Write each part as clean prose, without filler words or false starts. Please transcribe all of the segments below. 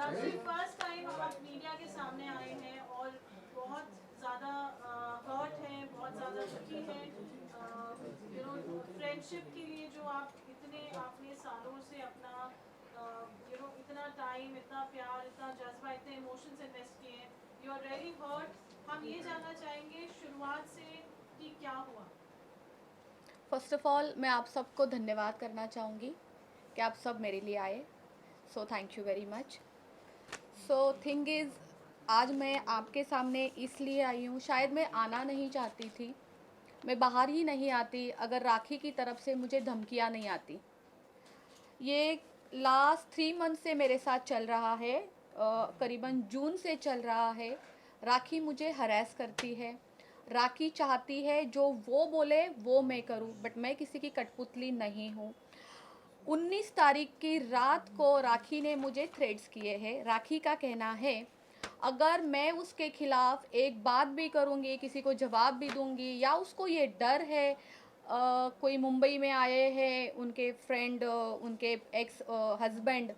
राशि first time आप media के सामने आए हैं और बहुत ज़्यादा हर्ट है, बहुत ज़्यादा दुखी है। फ्रेंडशिप के लिए जो आप इतने आपने सालों से अपना इतना टाइम, इतना प्यार, इतना जज्बा, इतने इमोशंस इन्वेस्ट किए हैं, यू आर रियली हर्ट। हम ये जानना चाहेंगे शुरुआत से कि क्या हुआ। फर्स्ट ऑफ ऑल मैं आप सबको धन्यवाद करना चाहूँगी कि आप सब मेरे लिए आए। So thank you very much. So thing is, आज मैं आपके सामने इसलिए आई हूँ, शायद मैं आना नहीं चाहती थी, मैं बाहर ही नहीं आती अगर राखी की तरफ से मुझे धमकियाँ नहीं आती। ये लास्ट 3 मंथ से मेरे साथ चल रहा है, करीबन जून से चल रहा है। राखी मुझे हरास करती है, राखी चाहती है जो वो बोले वो मैं करूं, बट मैं किसी की कठपुतली नहीं हूं। 19 तारीख की रात को राखी ने मुझे थ्रेड्स किए हैं। राखी का कहना है अगर मैं उसके खिलाफ एक बात भी करूँगी, किसी को जवाब भी दूँगी, या उसको ये डर है, कोई मुंबई में आए हैं उनके फ्रेंड, उनके एक्स हस्बैंड,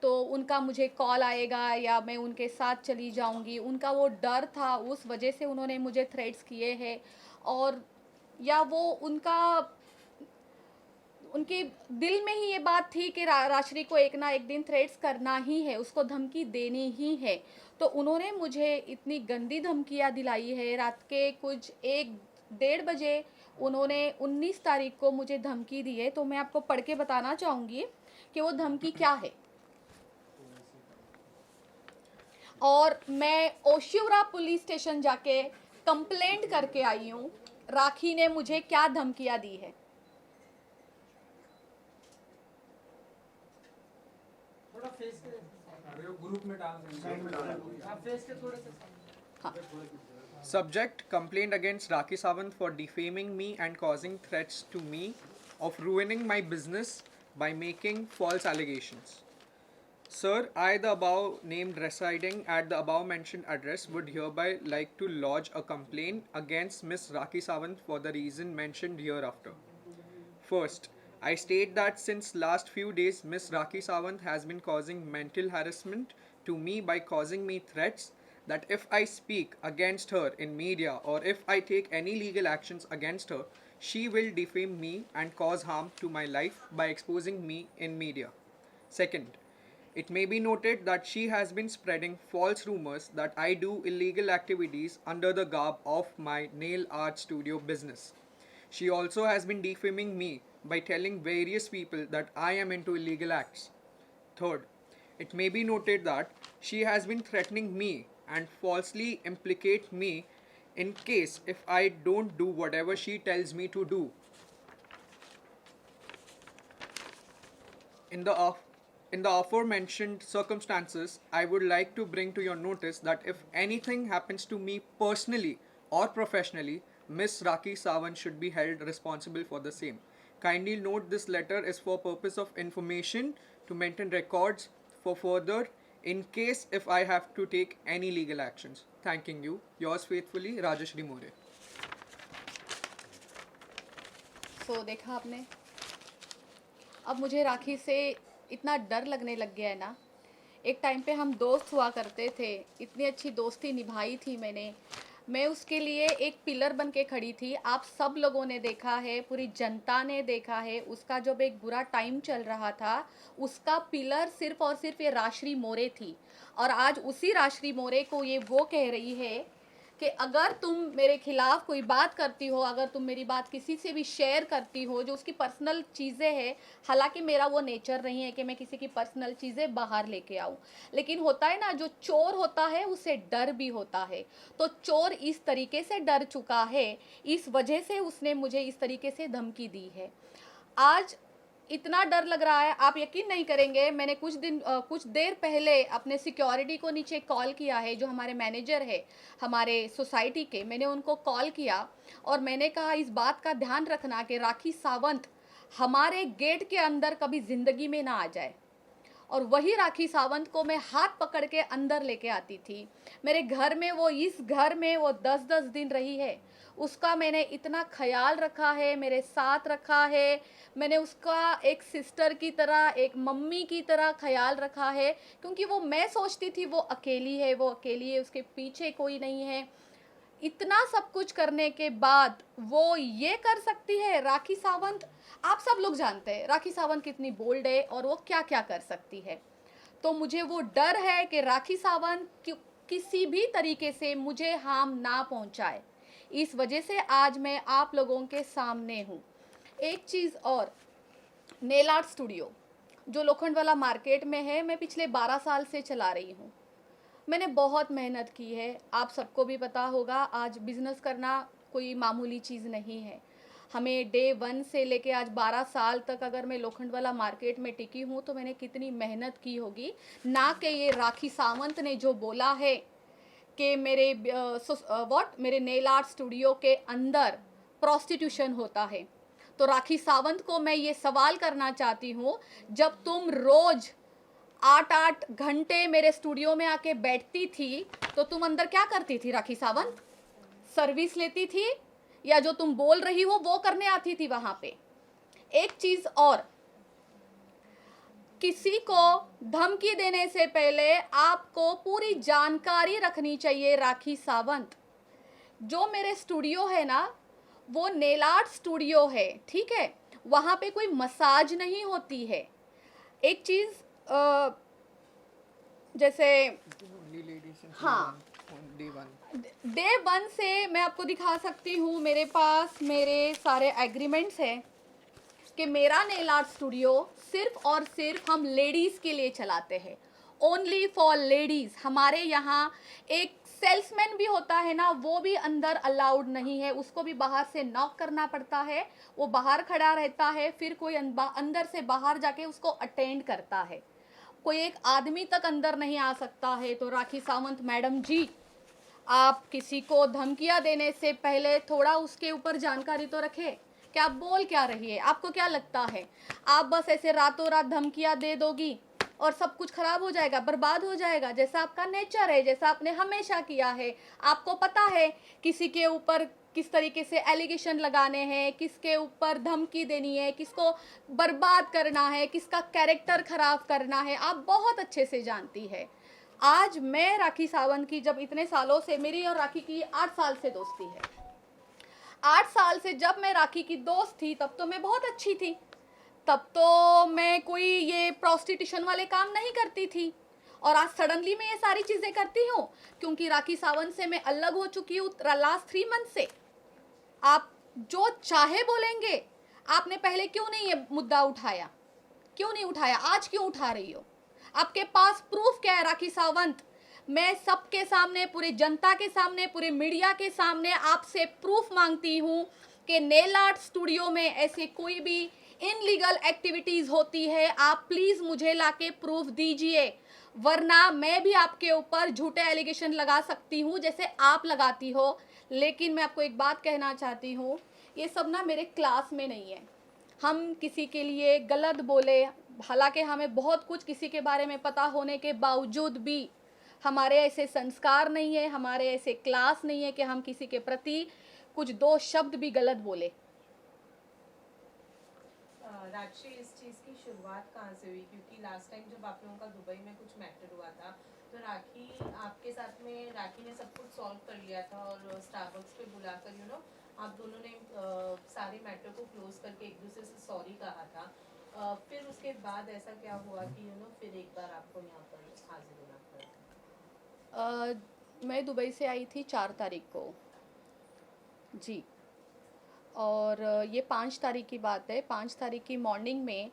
तो उनका मुझे कॉल आएगा या मैं उनके साथ चली जाऊंगी, उनका वो डर था, उस वजह से उन्होंने मुझे थ्रेट्स किए हैं। और या वो उनके दिल में ही ये बात थी कि राशि को एक ना एक दिन थ्रेट्स करना ही है, उसको धमकी देनी ही है। तो उन्होंने मुझे इतनी गंदी धमकियाँ दिलाई है। रात के कुछ 1-1:30 बजे उन्होंने 19 तारीख को मुझे धमकी दी है। तो मैं आपको पढ़ के बताना चाहूँगी कि वो धमकी क्या है। और मैं ओशिवरा पुलिस स्टेशन जाके कंप्लेंट करके आई हूँ, राखी ने मुझे क्या धमकियाँ दी है। थोड़ा फेस के ग्रुप में डाल देंगे, आप फेस के थोड़े से। हाँ, Subject: Complaint against Rakhi Sawant for defaming me and causing threats to me of ruining my business by making false allegations. Sir, I, the above named residing at the above mentioned address, would hereby like to lodge a complaint against Miss Rakhi Sawant for the reason mentioned hereafter. First, I state that since last few days Miss Rakhi Sawant has been causing mental harassment to me by causing me threats that if I speak against her in media or if I take any legal actions against her, she will defame me and cause harm to my life by exposing me in media. Second, it may be noted that she has been spreading false rumors that I do illegal activities under the garb of my nail art studio business. She also has been defaming me by telling various people that I am into illegal acts. Third, it may be noted that she has been threatening me and falsely implicate me in case if I don't do whatever she tells me to do. In the aforementioned circumstances, I would like to bring to your notice that if anything happens to me personally or professionally, Miss Rakhi Sawant should be held responsible for the same. Kindly note this letter is for purpose of information to maintain records for further in case if I have to take any legal actions. Thanking you. Yours faithfully, Rajashri More. सो देखा आपने, अब मुझे राखी से इतना डर लगने लग गया है ना। एक टाइम पे हम दोस्त हुआ करते थे, इतनी अच्छी दोस्ती निभाई थी मैंने, मैं उसके लिए एक पिलर बन के खड़ी थी। आप सब लोगों ने देखा है, पूरी जनता ने देखा है, उसका जब एक बुरा टाइम चल रहा था, उसका पिलर सिर्फ और सिर्फ ये राशि मोरे थी। और आज उसी राशि मोरे को ये वो कह रही है कि अगर तुम मेरे खिलाफ कोई बात करती हो, अगर तुम मेरी बात किसी से भी शेयर करती हो जो उसकी पर्सनल चीज़ें हैं, हालांकि मेरा वो नेचर नहीं है कि मैं किसी की पर्सनल चीज़ें बाहर लेके आऊँ, लेकिन होता है ना, जो चोर होता है उसे डर भी होता है। तो चोर इस तरीके से डर चुका है, इस वजह से उसने मुझे इस तरीके से धमकी दी है। आज इतना डर लग रहा है, आप यकीन नहीं करेंगे, मैंने कुछ देर पहले अपने सिक्योरिटी को नीचे कॉल किया है, जो हमारे मैनेजर है हमारे सोसाइटी के, मैंने उनको कॉल किया और मैंने कहा इस बात का ध्यान रखना कि राखी सावंत हमारे गेट के अंदर कभी ज़िंदगी में ना आ जाए। और वही राखी सावंत को मैं हाथ पकड़ के अंदर लेके आती थी। मेरे घर में वो, इस घर में वो 10-10 दिन रही है। उसका मैंने इतना ख्याल रखा है, मेरे साथ रखा है, मैंने उसका एक सिस्टर की तरह, एक मम्मी की तरह ख्याल रखा है, क्योंकि वो, मैं सोचती थी वो अकेली है, वो अकेली है, उसके पीछे कोई नहीं है। इतना सब कुछ करने के बाद वो ये कर सकती है। राखी सावंत, आप सब लोग जानते हैं राखी सावंत कितनी बोल्ड है और वो क्या क्या कर सकती है। तो मुझे वो डर है कि राखी सावंत किसी भी तरीके से मुझे हार्म ना पहुंचाए, इस वजह से आज मैं आप लोगों के सामने हूँ। एक चीज़ और, नेल आर्ट स्टूडियो जो लोखंडवाला मार्केट में है, मैं पिछले 12 साल से चला रही हूँ। मैंने बहुत मेहनत की है, आप सबको भी पता होगा, आज बिज़नेस करना कोई मामूली चीज़ नहीं है। हमें डे 1 से लेके आज 12 साल तक अगर मैं लोखंडवाला मार्केट में टिकी हूँ तो मैंने कितनी मेहनत की होगी। ना कि ये राखी सावंत ने जो बोला है कि मेरे नेल आर्ट स्टूडियो के अंदर प्रोस्टिट्यूशन होता है। तो राखी सावंत को मैं ये सवाल करना चाहती हूँ, जब तुम रोज़ 8-8 घंटे मेरे स्टूडियो में आके बैठती थी तो तुम अंदर क्या करती थी राखी सावंत? सर्विस लेती थी या जो तुम बोल रही हो वो करने आती थी वहां पे? एक चीज और, किसी को धमकी देने से पहले आपको पूरी जानकारी रखनी चाहिए। राखी सावंत, जो मेरे स्टूडियो है ना, वो नेल आर्ट स्टूडियो है, ठीक है? वहां पे कोई मसाज नहीं होती है। एक चीज जैसे हाँ, डे 1 से मैं आपको दिखा सकती हूँ, मेरे पास मेरे सारे एग्रीमेंट्स हैं कि मेरा नेल आर्ट स्टूडियो सिर्फ और सिर्फ हम लेडीज़ के लिए चलाते हैं, ओनली फॉर लेडीज़। हमारे यहाँ एक सेल्समैन भी होता है ना, वो भी अंदर अलाउड नहीं है, उसको भी बाहर से नॉक करना पड़ता है, वो बाहर खड़ा रहता है, फिर कोई अंदर से बाहर जाके उसको अटेंड करता है, कोई एक आदमी तक अंदर नहीं आ सकता है। तो राखी सावंत मैडम जी, आप किसी को धमकियां देने से पहले थोड़ा उसके ऊपर जानकारी तो रखें कि आप बोल क्या रही है। आपको क्या लगता है आप बस ऐसे रातों रात धमकियां दे दोगी और सब कुछ खराब हो जाएगा, बर्बाद हो जाएगा, जैसा आपका नेचर है, जैसा आपने हमेशा किया है? आपको पता है किसी के ऊपर किस तरीके से एलिगेशन लगाने हैं, किसके ऊपर धमकी देनी है, किसको बर्बाद करना है, किसका कैरेक्टर खराब करना है, आप बहुत अच्छे से जानती है। आज मैं राखी सावंत की, जब इतने सालों से मेरी और राखी की 8 साल से दोस्ती है, 8 साल से जब मैं राखी की दोस्त थी तब तो मैं बहुत अच्छी थी, तब तो मैं कोई ये प्रोस्टिट्यूशन वाले काम नहीं करती थी, और आज सडनली मैं ये सारी चीज़ें करती हूँ क्योंकि राखी सावंत से मैं अलग हो चुकी हूँ लास्ट 3 मंथ से। आप जो चाहे बोलेंगे, आपने पहले क्यों नहीं ये मुद्दा उठाया? क्यों नहीं उठाया? आज क्यों उठा रही हो? आपके पास प्रूफ क्या है राखी सावंत? मैं सबके सामने, पूरी जनता के सामने, पूरे मीडिया के सामने आपसे प्रूफ मांगती हूँ कि नेल आर्ट स्टूडियो में ऐसे कोई भी इनलीगल एक्टिविटीज़ होती है, आप प्लीज़ मुझे लाके प्रूफ दीजिए, वरना मैं भी आपके ऊपर झूठे एलिगेशन लगा सकती हूँ जैसे आप लगाती हो। लेकिन मैं आपको एक बात कहना चाहती हूँ, ये सब ना मेरे क्लास में नहीं है। हम किसी के लिए गलत बोले, हालांकि हमें बहुत कुछ किसी के बारे में पता होने के बावजूद भी हमारे ऐसे संस्कार नहीं है, हमारे ऐसे क्लास नहीं है कि हम किसी के प्रति कुछ 2 शब्द भी गलत बोले। राजश्री, इस चीज़ की शुरुआत कहाँ से हुई? क्योंकि लास्ट टाइम जब आप लोगों का दुबई में कुछ मैटर हुआ था तो राखी आपके साथ में, राखी ने सब कुछ सॉल्व कर लिया था और स्टारबक्स पे बुलाकर आप दोनों ने सारे मैटर को क्लोज करके एक दूसरे से सॉरी कहा था। फिर उसके बाद ऐसा क्या हुआ कि फिर एक बार आपको यहाँ पर हाजिर होना पड़ा? मैं दुबई से आई थी 4 तारीख को जी, और ये 5 तारीख की बात है। 5 तारीख की मॉर्निंग में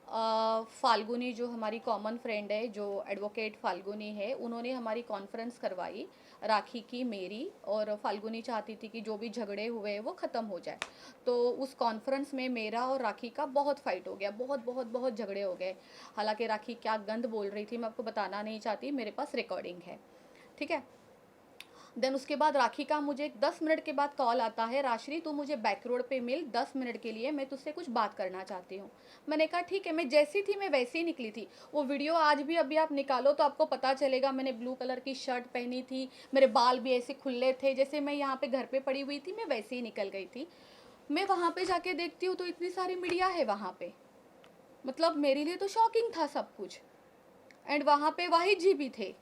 फाल्गुनी, जो हमारी कॉमन फ्रेंड है, जो एडवोकेट फाल्गुनी है, उन्होंने हमारी कॉन्फ्रेंस करवाई राखी की, मेरी, और फाल्गुनी चाहती थी कि जो भी झगड़े हुए वो ख़त्म हो जाए। तो उस कॉन्फ्रेंस में मेरा और राखी का बहुत फ़ाइट हो गया, बहुत बहुत बहुत झगड़े हो गए। हालांकि राखी क्या गंद बोल रही थी मैं आपको बताना नहीं चाहती, मेरे पास रिकॉर्डिंग है, ठीक है। देन उसके बाद राखी का मुझे 10 मिनट के बाद कॉल आता है, राशि तू मुझे बैक रोड पे मिल 10 मिनट के लिए, मैं तुझसे कुछ बात करना चाहती हूँ। मैंने कहा ठीक है। मैं जैसी थी मैं वैसी ही निकली थी। वो वीडियो आज भी अभी आप निकालो तो आपको पता चलेगा, मैंने ब्लू कलर की शर्ट पहनी थी, मेरे बाल भी ऐसे खुले थे, जैसे मैं यहाँ पे घर पे पड़ी हुई थी मैं वैसे ही निकल गई थी। मैं वहाँ पे जाके देखती हूँ तो इतनी सारी मीडिया है वहाँ पे, मतलब मेरे लिए तो शॉकिंग था सब कुछ। एंड वहाँ पे वाहिद जी भी थे,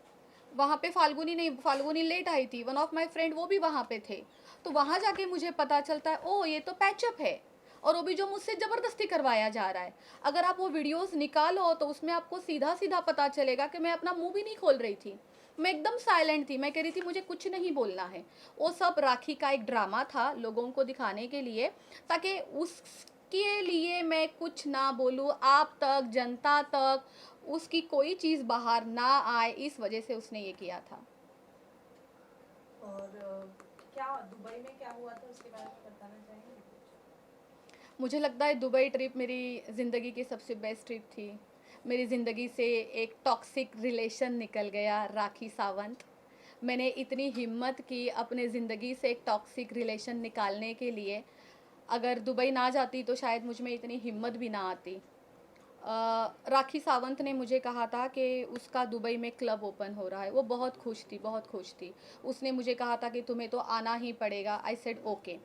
वहाँ पे फाल्गुनी नहीं, फाल्गुनी लेट आई थी, वन ऑफ माय फ्रेंड वो भी वहाँ पे थे। तो वहाँ जाके मुझे पता चलता है ओ ये तो पैचअप है, और वो भी जो मुझसे ज़बरदस्ती करवाया जा रहा है। अगर आप वो वीडियोस निकालो तो उसमें आपको सीधा सीधा पता चलेगा कि मैं अपना मुंह भी नहीं खोल रही थी, मैं एकदम साइलेंट थी। मैं कह रही थी मुझे कुछ नहीं बोलना है। वो सब राखी का एक ड्रामा था लोगों को दिखाने के लिए, ताकि उसके लिए मैं कुछ ना बोलूँ, आप तक, जनता तक उसकी कोई चीज़ बाहर ना आए, इस वजह से उसने ये किया था। और क्या दुबई में क्या हुआ था उसके बारे में बताना चाहेंगे? मुझे लगता है दुबई ट्रिप मेरी ज़िंदगी की सबसे बेस्ट ट्रिप थी। मेरी ज़िंदगी से एक टॉक्सिक रिलेशन निकल गया, राखी सावंत। मैंने इतनी हिम्मत की अपने ज़िंदगी से एक टॉक्सिक रिलेशन निकालने के लिए। अगर दुबई ना जाती तो शायद मुझ में इतनी हिम्मत भी ना आती। राखी सावंत ने मुझे कहा था कि उसका दुबई में क्लब ओपन हो रहा है। वो बहुत खुश थी, बहुत खुश थी। उसने मुझे कहा था कि तुम्हें तो आना ही पड़ेगा। I said okay.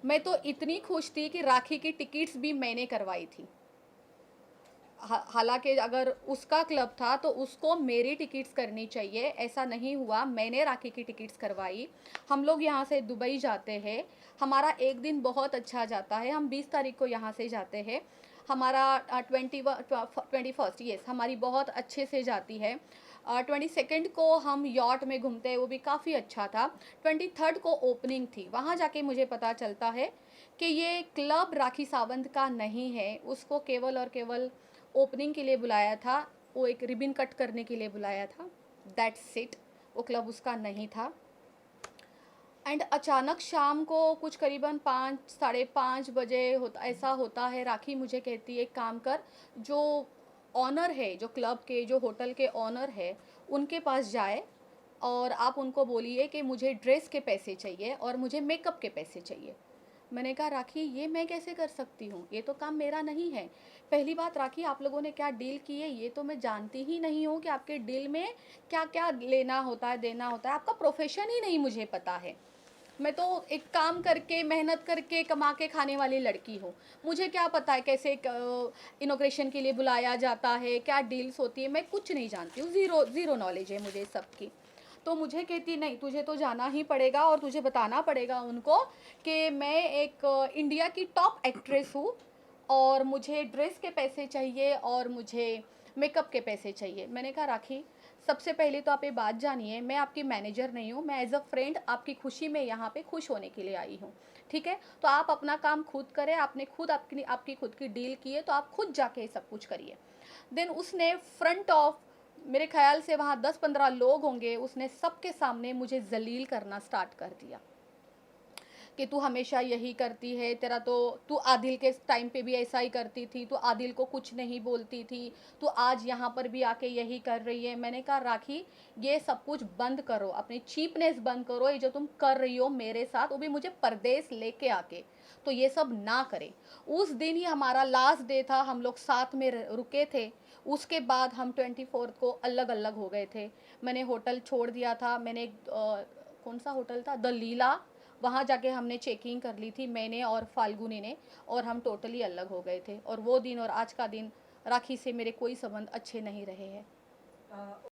मैं तो इतनी खुश थी कि राखी की टिकट्स भी मैंने करवाई थी। हालांकि अगर उसका क्लब था तो उसको मेरी टिकट्स करनी चाहिए, ऐसा नहीं हुआ। मैंने राखी की टिकट्स करवाई। हम लोग यहाँ से दुबई जाते हैं, हमारा एक दिन बहुत अच्छा जाता है। हम 20 तारीख को यहाँ से जाते हैं, हमारा 21st यस हमारी बहुत अच्छे से जाती है। 22nd को हम यॉट में घूमते हैं, वो भी काफ़ी अच्छा था। 23rd को ओपनिंग थी। वहाँ जाके मुझे पता चलता है कि ये क्लब राखी सावंत का नहीं है। उसको केवल और केवल ओपनिंग के लिए बुलाया था, वो एक रिबन कट करने के लिए बुलाया था, दैट्स इट। वो क्लब उसका नहीं था। एंड अचानक शाम को कुछ करीबन 5-5:30 बजे ऐसा होता है, राखी मुझे कहती है एक काम कर, जो ऑनर है, जो क्लब के, जो होटल के ऑनर है, उनके पास जाए और आप उनको बोलिए कि मुझे ड्रेस के पैसे चाहिए और मुझे मेकअप के पैसे चाहिए। मैंने कहा राखी ये मैं कैसे कर सकती हूँ, ये तो काम मेरा नहीं है। पहली बात राखी, आप लोगों ने क्या डील की है ये तो मैं जानती ही नहीं हूँ, कि आपके डील में क्या क्या लेना होता है, देना होता है। आपका प्रोफेशन ही नहीं मुझे पता है। मैं तो एक काम करके, मेहनत करके, कमा के खाने वाली लड़की हूँ। मुझे क्या पता है कैसे इनॉग्रेशन के लिए बुलाया जाता है, क्या डील्स होती है, मैं कुछ नहीं जानती हूँ। ज़ीरो नॉलेज है मुझे सबकी। तो मुझे कहती नहीं, तुझे तो जाना ही पड़ेगा और तुझे बताना पड़ेगा उनको कि मैं एक इंडिया की टॉप एक्ट्रेस हूँ और मुझे ड्रेस के पैसे चाहिए और मुझे मेकअप के पैसे चाहिए। मैंने कहा राखी, सबसे पहले तो आप ये बात जानिए, मैं आपकी मैनेजर नहीं हूँ, मैं एज अ फ्रेंड आपकी खुशी में यहाँ पे खुश होने के लिए आई हूँ, ठीक है? तो आप अपना काम खुद करें, आपने खुद आपकी खुद की डील की है तो आप खुद जाके सब कुछ करिए। देन उसने फ्रंट ऑफ, मेरे ख्याल से वहाँ 10-15 लोग होंगे, उसने सबके सामने मुझे जलील करना स्टार्ट कर दिया कि तू हमेशा यही करती है, तेरा तो, तू आदिल के टाइम पे भी ऐसा ही करती थी, तू आदिल को कुछ नहीं बोलती थी, तू आज यहाँ पर भी आके यही कर रही है। मैंने कहा राखी ये सब कुछ बंद करो, अपनी चीपनेस बंद करो, ये जो तुम कर रही हो मेरे साथ, वो भी मुझे परदेश लेके आके, तो ये सब ना करे। उस दिन ही हमारा लास्ट डे था, हम लोग साथ में रुके थे। उसके बाद हम 24 को अलग अलग हो गए थे। मैंने होटल छोड़ दिया था, मैंने कौन सा होटल था, द लीला, वहाँ जाके हमने चेकिंग कर ली थी, मैंने और फाल्गुनी ने, और हम टोटली अलग हो गए थे। और वो दिन और आज का दिन राखी से मेरे कोई संबंध अच्छे नहीं रहे हैं।